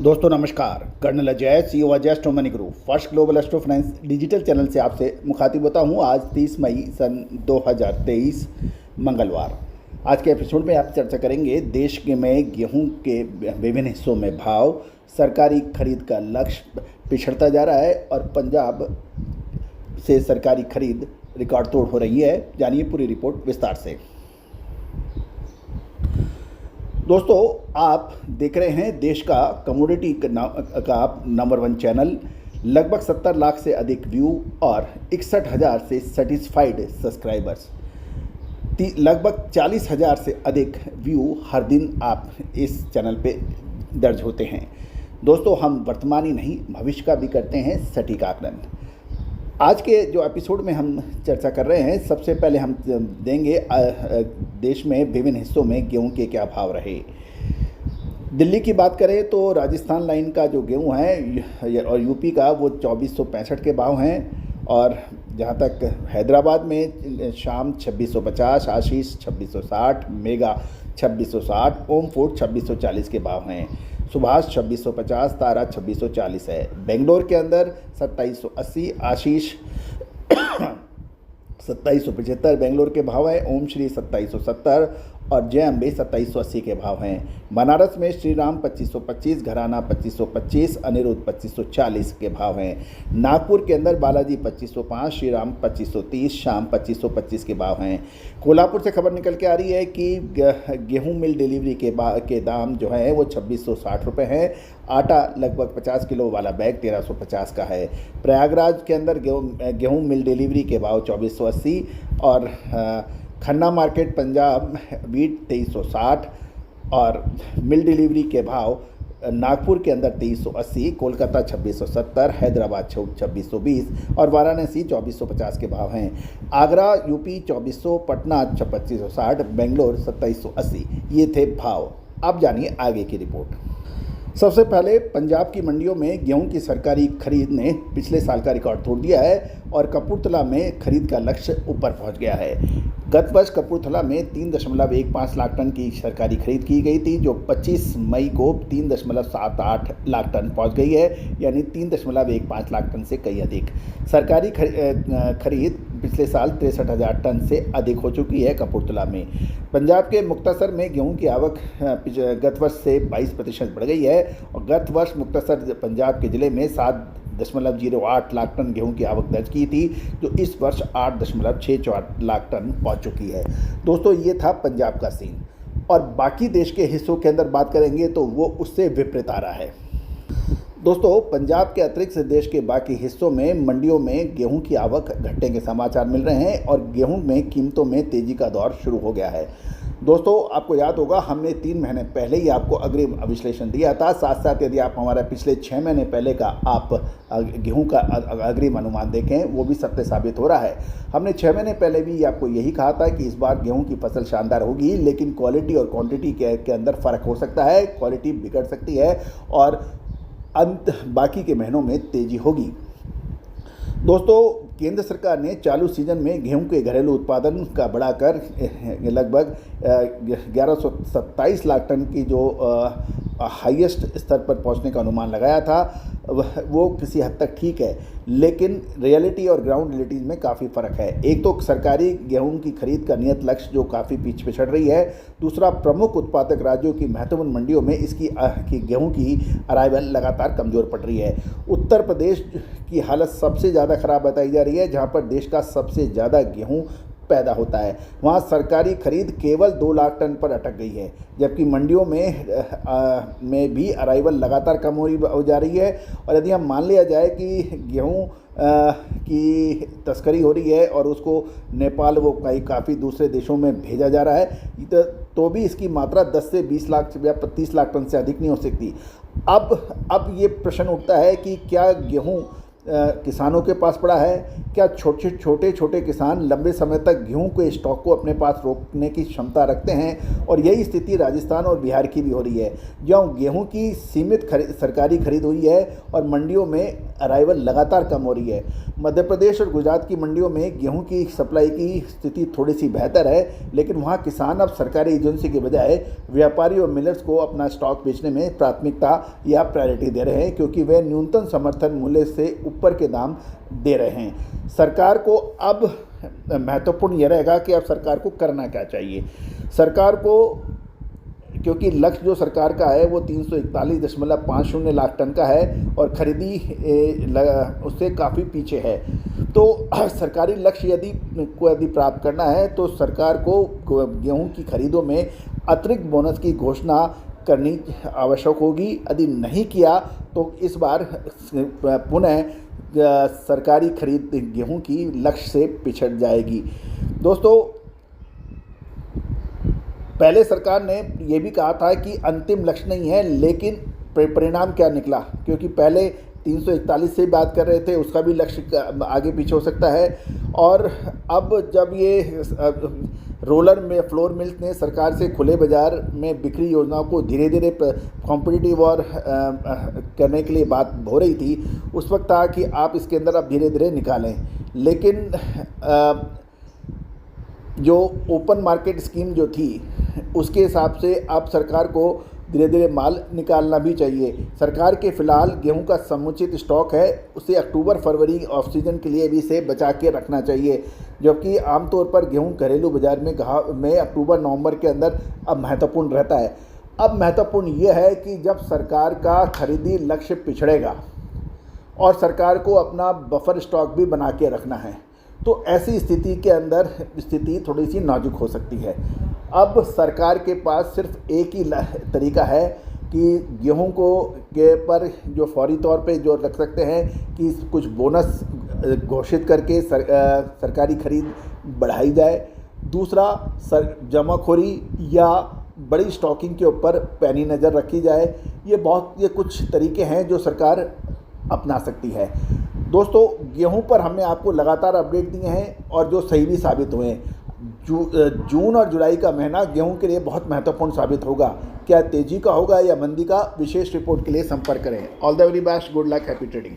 दोस्तों नमस्कार। Colonel Ajay, CEO Ajay astro money group first global astro finance digital channel से आपसे मुखातिब होता हूं। आज 30 मई सन 2023 मंगलवार। आज के एपिसोड में आप चर्चा करेंगे देश में गेहूं के विभिन्न हिस्सों में भाव, सरकारी खरीद का लक्ष्य पिछड़ता जा रहा है और पंजाब से सरकारी खरीद रिकॉर्ड तोड़ हो रही है। जानिए पूरी रिपोर्ट विस्तार से। दोस्तों, आप देख रहे हैं देश का कमोडिटी का नंबर 1 चैनल। लगभग 70 लाख से अधिक व्यू और 61,000 से सेटिस्फाइड सब्सक्राइबर्स, लगभग 40,000 से अधिक व्यू हर दिन आप इस चैनल पे दर्ज होते हैं। दोस्तों, हम वर्तमान ही नहीं भविष्य का भी करते हैं सटीक आकलन। आज के जो एपिसोड में हम चर्चा कर रहे हैं, सबसे पहले हम देंगे देश में विभिन्न हिस्सों में गेहूं के क्या भाव रहे। दिल्ली की बात करें तो राजस्थान लाइन का जो गेहूं है और यूपी का वो 2465 के भाव हैं, और जहां तक हैदराबाद में शाम 2650, आशीष 2660, मेगा 2660, ओम फूड 2640 के भाव हैं, सुभाष 2650, तारा 2640 है। बेंगलोर के अंदर 2780, आशीष 2775 बेंगलोर के भाव है, ओम श्री 2770 और जय अम्बे 2780 के भाव हैं। बनारस में श्री राम 2525, घराना 2525, अनिरुद्ध 2540 के भाव हैं। नागपुर के अंदर बालाजी 2505, श्री राम 2530, शाम 2525 के भाव हैं। कोल्हापुर से खबर निकल के आ रही है कि गेहूं मिल डिलीवरी के दाम जो है वो 2660 रुपये हैं। आटा लगभग 50 किलो वाला बैग 1350 का है। प्रयागराज के अंदर गेहूं मिल डिलीवरी के भाव 2480 और खन्ना मार्केट पंजाब वीट 2360 और मिल डिलीवरी के भाव नागपुर के अंदर 2380, कोलकाता 2670, हैदराबाद 2620 और वाराणसी 2450 के भाव हैं। आगरा यूपी 2400, पटना 2560, बेंगलोर 2780। ये थे भाव। अब जानिए आगे की रिपोर्ट। सबसे पहले पंजाब की मंडियों में गेहूं की सरकारी खरीद ने पिछले साल का रिकॉर्ड तोड़ दिया है और कपूरथला में खरीद का लक्ष्य ऊपर पहुंच गया है। गत वर्ष कपूरथला में 3.15 लाख टन की सरकारी खरीद की गई थी, जो 25 मई को 3.78 लाख टन पहुंच गई है, यानी 3.15 लाख टन से कहीं अधिक। सरकारी खरीद पिछले साल 63,000 टन से अधिक हो चुकी है कपूरथला में। पंजाब के मुक्तसर में गेहूं की आवक गत वर्ष से 22% बढ़ गई है और गत वर्ष मुक्तसर पंजाब के ज़िले में 7.08 लाख टन गेहूं की आवक दर्ज की थी, जो इस वर्ष 8.64 लाख टन पहुंच चुकी है। दोस्तों, ये था पंजाब का सीन। और बाकी देश के हिस्सों के अंदर बात करेंगे तो वो उससे विपरीत आ रहा है। दोस्तों, पंजाब के अतिरिक्त देश के बाकी हिस्सों में मंडियों में गेहूं की आवक घटने के समाचार मिल रहे हैं और गेहूं में कीमतों में तेज़ी का दौर शुरू हो गया है। दोस्तों, आपको याद होगा हमने 3 महीने पहले ही आपको अग्रिम विश्लेषण दिया था। साथ साथ यदि आप हमारा पिछले 6 महीने पहले का आप गेहूं का अग्रिम अनुमान देखें, वो भी सत्य साबित हो रहा है। हमने 6 महीने पहले भी आपको यही कहा था कि इस बार गेहूं की फसल शानदार होगी, लेकिन क्वालिटी और क्वांटिटी के अंदर फ़र्क हो सकता है, क्वालिटी बिगड़ सकती है और बाकी के महीनों में तेज़ी होगी। दोस्तों, केंद्र सरकार ने चालू सीजन में गेहूं के घरेलू उत्पादन का बढ़ाकर लगभग 1127 लाख टन की जो हाईएस्ट स्तर पर पहुंचने का अनुमान लगाया था, वो किसी हद तक ठीक है, लेकिन रियलिटी और ग्राउंड रियलिटीज़ में काफ़ी फ़र्क है। एक तो सरकारी गेहूं की खरीद का नियत लक्ष्य जो काफ़ी पीछे पिछड़ रही है, दूसरा प्रमुख उत्पादक राज्यों की महत्वपूर्ण मंडियों में इसकी गेहूं की अराइवल लगातार कमज़ोर पड़ रही है। उत्तर प्रदेश की हालत सबसे ज़्यादा ख़राब बताई जा रही है, जहाँ पर देश का सबसे ज़्यादा गेहूँ पैदा होता है। वहाँ सरकारी खरीद केवल 2 लाख टन पर अटक गई है, जबकि मंडियों में भी अराइवल लगातार कम हो जा रही है। और यदि हम मान लिया जाए कि गेहूं की तस्करी हो रही है और उसको नेपाल वो काफ़ी दूसरे देशों में भेजा जा रहा है, तो भी इसकी मात्रा 10 से 20 लाख या 35 लाख टन से अधिक नहीं हो सकती। अब ये प्रश्न उठता है कि क्या गेहूं किसानों के पास पड़ा है? क्या छोटे किसान लंबे समय तक गेहूं के स्टॉक को अपने पास रोकने की क्षमता रखते हैं? और यही स्थिति राजस्थान और बिहार की भी हो रही है, जहाँ गेहूं की सीमित सरकारी खरीद हुई है और मंडियों में अराइवल लगातार कम हो रही है। मध्य प्रदेश और गुजरात की मंडियों में गेहूं की सप्लाई की स्थिति थोड़ी सी बेहतर है, लेकिन वहां किसान अब सरकारी एजेंसी के बजाय व्यापारी और मिलर्स को अपना स्टॉक बेचने में प्राथमिकता या प्रायोरिटी दे रहे हैं, क्योंकि वे न्यूनतम समर्थन मूल्य से ऊपर के दाम दे रहे हैं। सरकार को अब महत्वपूर्ण यह रहेगा कि अब सरकार को करना क्या चाहिए। सरकार को, क्योंकि लक्ष्य जो सरकार का है वो 341.50 लाख टन का है और खरीदी उससे काफ़ी पीछे है। तो सरकारी लक्ष्य यदि प्राप्त करना है तो सरकार को गेहूं की खरीदों में अतिरिक्त बोनस की घोषणा करनी आवश्यक होगी। यदि नहीं किया तो इस बार पुनः सरकारी खरीद गेहूं की लक्ष्य से पिछड़ जाएगी। दोस्तों, पहले सरकार ने यह भी कहा था कि अंतिम लक्ष्य नहीं है, लेकिन परिणाम क्या निकला, क्योंकि पहले 341 से बात कर रहे थे, उसका भी लक्ष्य आगे पीछे हो सकता है। और अब जब ये रोलर में फ्लोर मिल्स ने सरकार से खुले बाज़ार में बिक्री योजनाओं को धीरे धीरे कॉम्पिटिटिव और करने के लिए बात हो रही थी, उस वक्त था कि आप इसके अंदर अब धीरे धीरे निकालें। लेकिन जो ओपन मार्केट स्कीम जो थी उसके हिसाब से अब सरकार को धीरे धीरे माल निकालना भी चाहिए। सरकार के फ़िलहाल गेहूं का समुचित स्टॉक है, उसे अक्टूबर फरवरी ऑफ सीजन के लिए भी इसे बचा के रखना चाहिए, जबकि आमतौर पर गेहूं घरेलू बाज़ार में अक्टूबर नवंबर के अंदर अब महत्वपूर्ण रहता है। अब महत्वपूर्ण यह है कि जब सरकार का खरीदी लक्ष्य पिछड़ेगा और सरकार को अपना बफर स्टॉक भी बना के रखना है, तो ऐसी स्थिति के अंदर स्थिति थोड़ी सी नाजुक हो सकती है। अब सरकार के पास सिर्फ एक ही तरीका है कि गेहूं के पर जो फौरी तौर पे जो रख सकते हैं कि कुछ बोनस घोषित करके सरकारी खरीद बढ़ाई जाए। दूसरा, जमाखोरी या बड़ी स्टॉकिंग के ऊपर पैनी नज़र रखी जाए। ये कुछ तरीके हैं जो सरकार अपना सकती है। दोस्तों, गेहूं पर हमने आपको लगातार अपडेट दिए हैं और जो सही भी साबित हुए हैं। जून और जुलाई का महीना गेहूं के लिए बहुत महत्वपूर्ण साबित होगा। क्या तेजी का होगा या मंदी का? विशेष रिपोर्ट के लिए संपर्क करें। All the very best, good luck, happy trading.